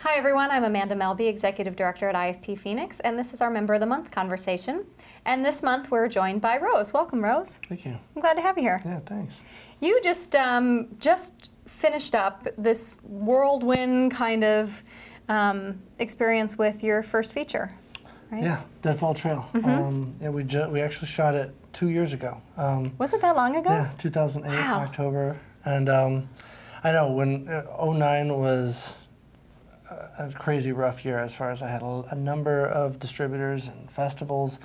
Hi everyone, I'm Amanda Melby, Executive Director at IFP Phoenix, and this is our Member of the Month conversation. And this month we're joined by Roze. Welcome, Roze. Thank you. I'm glad to have you here. Yeah, thanks. You just finished up this whirlwind kind of experience with your first feature, right? Yeah, Deadfall Trail. Yeah, we actually shot it 2 years ago. Was it that long ago? Yeah, 2008, Wow. October. And I know when 09 was a crazy rough year as far as I had a number of distributors and festivals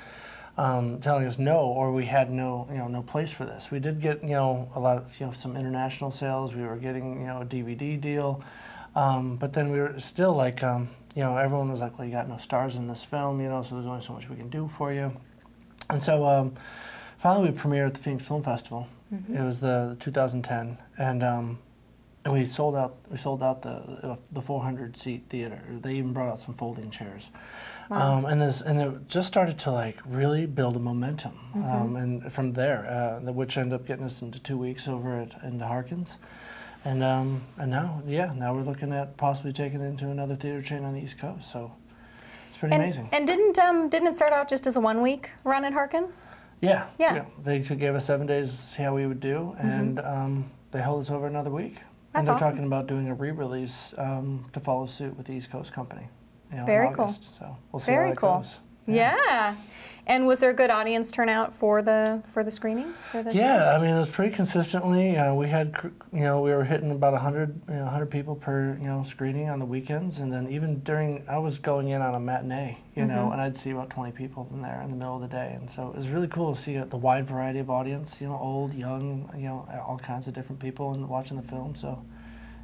telling us no, or we had no place for this. We did get a lot of some international sales. We were getting a DVD deal, but then we were still like everyone was like, well, you got no stars in this film, so there's only so much we can do for you. And so finally we premiered at the Phoenix Film Festival. It was the 2010, and we sold out the 400-seat theater. They even brought out some folding chairs. Wow. And it just started to like really build a momentum. And from there, which ended up getting us into 2 weeks over into Harkins. And now we're looking at possibly taking it into another theater chain on the East Coast. So it's pretty amazing. And didn't it start out just as a 1-week run at Harkins? Yeah. They gave us 7 days to see how we would do, and they held us over another week. That's and they're awesome. talking about doing a re-release to follow suit with the East Coast company. Very in August, cool. So we'll see Very how it cool. goes. Yeah. And was there a good audience turnout for the screenings? For the Yeah, shows? I mean, it was pretty consistently. We had, we were hitting about 100 people per, screening on the weekends, and then even during, I was going in on a matinee, and I'd see about 20 people in there in the middle of the day, and so it was really cool to see the wide variety of audience, old, young, all kinds of different people and watching the film. So,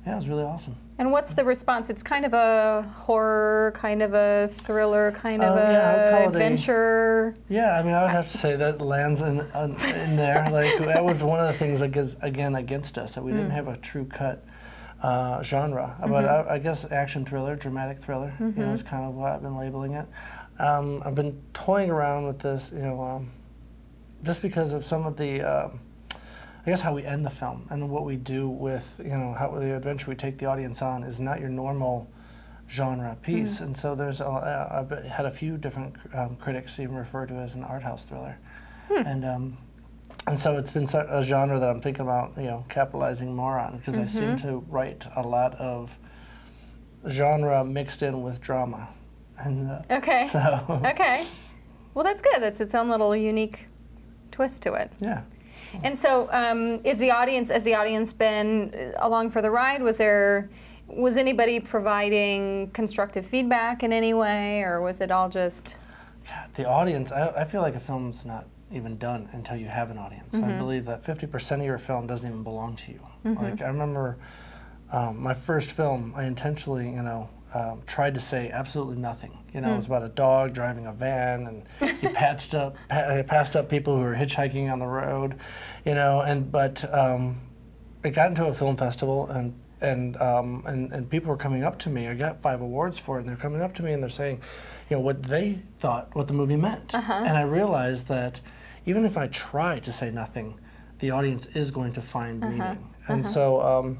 yeah, it was really awesome. And what's the response? It's kind of a horror, kind of a thriller, kind of adventure. Yeah, I mean, I would have to say that lands in there. Like, that was one of the things against us, that we didn't have a true cut genre. But I guess action thriller, dramatic thriller, is kind of what I've been labeling it. I've been toying around with this, just because of some of the I guess how we end the film and what we do with, how the adventure we take the audience on is not your normal genre piece. And so there's, I've had a few different critics even refer to it as an art house thriller. And so it's been a genre that I'm thinking about, capitalizing more on, because I seem to write a lot of genre mixed in with drama. And, Okay. So. Okay. Well, that's good. That's its own little unique twist to it. Yeah. And so, has the audience been along for the ride? Was anybody providing constructive feedback in any way, or was it all just? God, the audience. I feel like a film's not even done until you have an audience. I believe that 50% of your film doesn't even belong to you. Like, I remember my first film. I intentionally, tried to say absolutely nothing. It was about a dog driving a van, and he passed up people who were hitchhiking on the road, but it got into a film festival, and people were coming up to me. I got 5 awards for it, and they're coming up to me and they're saying, what they thought, what the movie meant. And I realized that even if I try to say nothing, the audience is going to find meaning. And so.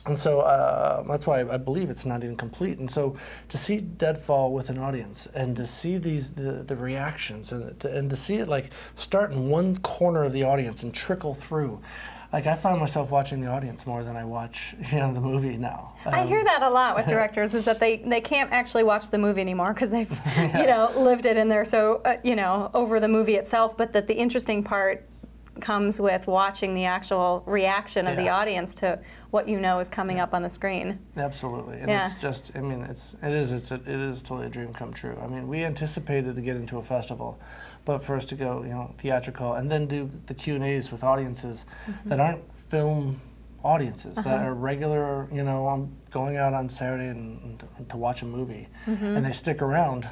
That's why I believe it's not even complete. And so to see Deadfall with an audience, and to see the reactions, and to see it like start in one corner of the audience and trickle through, like I find myself watching the audience more than I watch the movie now. I hear that a lot with directors, is that they can't actually watch the movie anymore because they've lived it, and they're so over the movie itself. But that the interesting part comes with watching the actual reaction of the audience to what is coming up on the screen. Absolutely, and it's just, I mean, it is totally a dream come true. I mean, we anticipated to get into a festival, but for us to go, theatrical, and then do the Q&As with audiences that aren't film audiences, that are regular, I'm going out on Saturday and to watch a movie, and they stick around,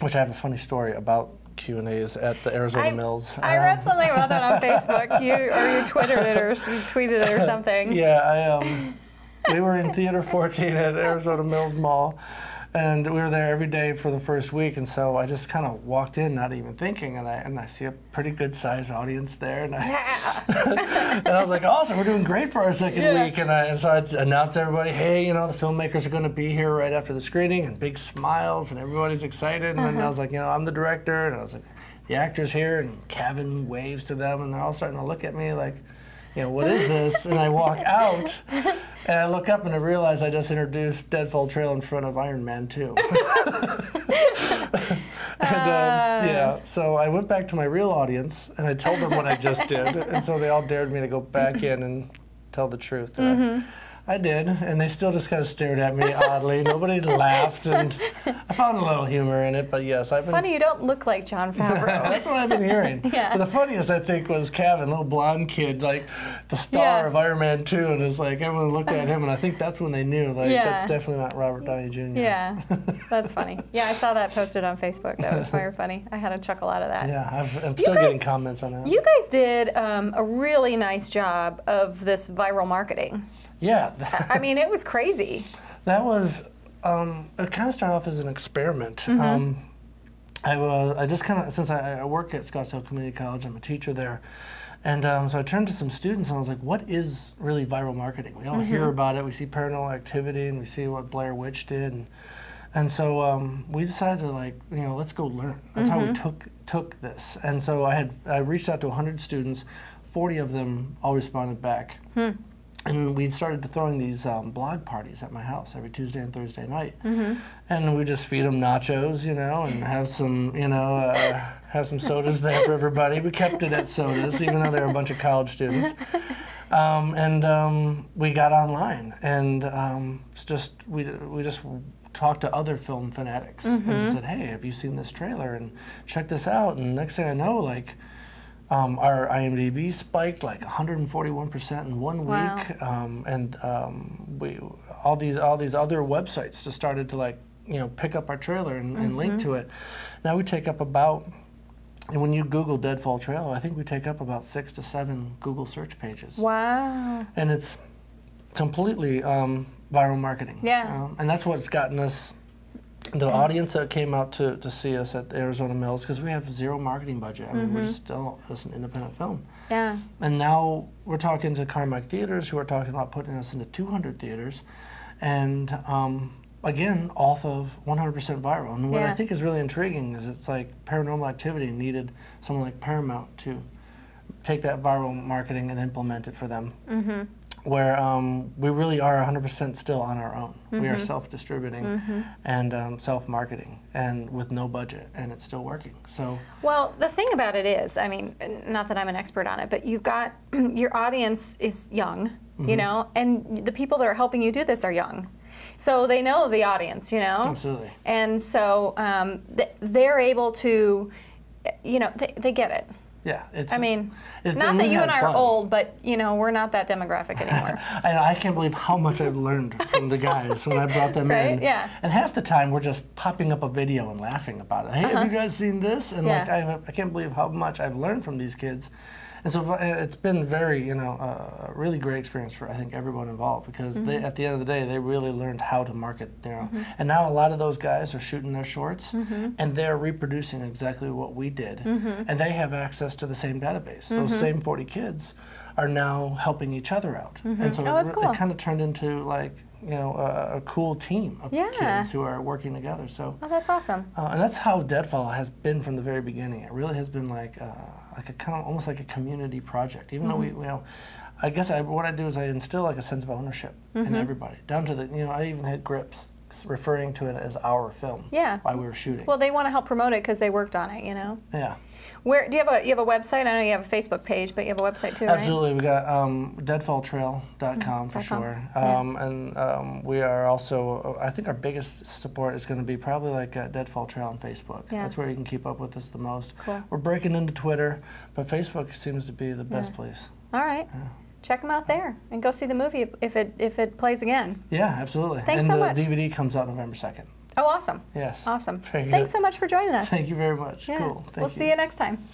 which I have a funny story about Q&As at the Arizona Mills. I read something about that on Facebook. You Twittered it, or you tweeted it or something. Yeah, we were in Theater 14 at Arizona Mills Mall, And we were there every day for the first week, and so I just kind of walked in, not even thinking, and I see a pretty good sized audience there, and and I was like, awesome, we're doing great for our second week, and so I announced to everybody, hey, you know, the filmmakers are going to be here right after the screening, and big smiles, and everybody's excited, and then I was like, you know, I'm the director, and I was like, the actor's here, and Kevin waves to them, and they're all starting to look at me like, you know, what is this? And I walk out, and I look up, and I realize I just introduced Deadfall Trail in front of Iron Man 2. Yeah, so I went back to my real audience, and I told them what I just did, and so they all dared me to go back in and tell the truth. I did, and they still just kind of stared at me oddly. Nobody laughed, and I found a little humor in it, but yes, I've been... Funny, you don't look like Jon Favreau. That's what I've been hearing. But the funniest, I think, was Kevin, little blonde kid, like the star of Iron Man 2, and it's like everyone looked at him, and I think that's when they knew, like, that's definitely not Robert Downey Jr. Yeah, that's funny. Yeah, I saw that posted on Facebook. That was very funny. I had a chuckle out of that. Yeah, I'm still getting comments on that. You guys did a really nice job of this viral marketing. Yeah. I mean, it was crazy. That was, it kind of started off as an experiment. I just kind of, since I work at Scottsdale Community College, I'm a teacher there, and so I turned to some students and I was like, what is really viral marketing? We all hear about it, we see Paranormal Activity, and we see what Blair Witch did, and so we decided to, like, you know, let's go learn. That's how we took this. And so I reached out to 100 students, 40 of them all responded back. And we started throwing these blog parties at my house every Tuesday and Thursday night. And we just feed them nachos, you know, and have some, you know, have some sodas there for everybody. We kept it at sodas, even though they were a bunch of college students. We got online, and we just talked to other film fanatics and just said, hey, have you seen this trailer? And check this out. And next thing I know, like, our IMDb spiked like 141% in 1 week, all these other websites just started to, like, you know, pick up our trailer and link to it. Now we take up about, and when you Google Deadfall Trail, I think we take up about 6 to 7 Google search pages. Wow! And it's completely viral marketing. Yeah. And that's what's gotten us. The audience that came out to see us at Arizona Mills, because we have zero marketing budget. I mean, we're still just an independent film. Yeah. And now we're talking to Carmack Theaters, who are talking about putting us into 200 theaters, and again, off of 100% viral. And what I think is really intriguing is it's like Paranormal Activity needed someone like Paramount to take that viral marketing and implement it for them. Where we really are 100% still on our own. We are self-distributing and self-marketing, and with no budget, and it's still working. So, well, the thing about it is, I mean, not that I'm an expert on it, but you've got, your audience is young, you know, and the people that are helping you do this are young. So they know the audience, you know? Absolutely. And so they're able to, you know, they get it. Yeah, I mean, not that you and I are old, but, you know, we're not that demographic anymore. I can't believe how much I've learned from the guys when I brought them in. Yeah. And half the time we're just popping up a video and laughing about it. Hey, have you guys seen this? And like, I can't believe how much I've learned from these kids. And so it's been very, you know, a really great experience for, I think, everyone involved, because they, at the end of the day, they really learned how to market, you know. And now a lot of those guys are shooting their shorts, and they're reproducing exactly what we did. And they have access to the same database. Those same 40 kids are now helping each other out. And so it kind of turned into, like, you know, a cool team of kids who are working together. So that's awesome. And that's how Deadfall has been from the very beginning. It really has been like a kind of almost like a community project. Even though we, you know, I guess what I do is I instill like a sense of ownership in everybody, down to the, you know, I even had grips referring to it as our film. While we were shooting. Well, they want to help promote it because they worked on it, you know. Yeah. Where do you have a website? I know you have a Facebook page, but you have a website too, right? Absolutely. We got deadfalltrail.com for sure. And we are also, I think our biggest support is going to be probably like Deadfall Trail on Facebook. That's where you can keep up with us the most. We're breaking into Twitter, but Facebook seems to be the best place. All right. Check them out there and go see the movie if it plays again. Yeah, absolutely. Thanks so much. And the DVD comes out November 2nd. Oh, awesome. Yes. Awesome. Thanks so much for joining us. Thank you very much. Yeah. Cool. Thank you. We'll see you next time.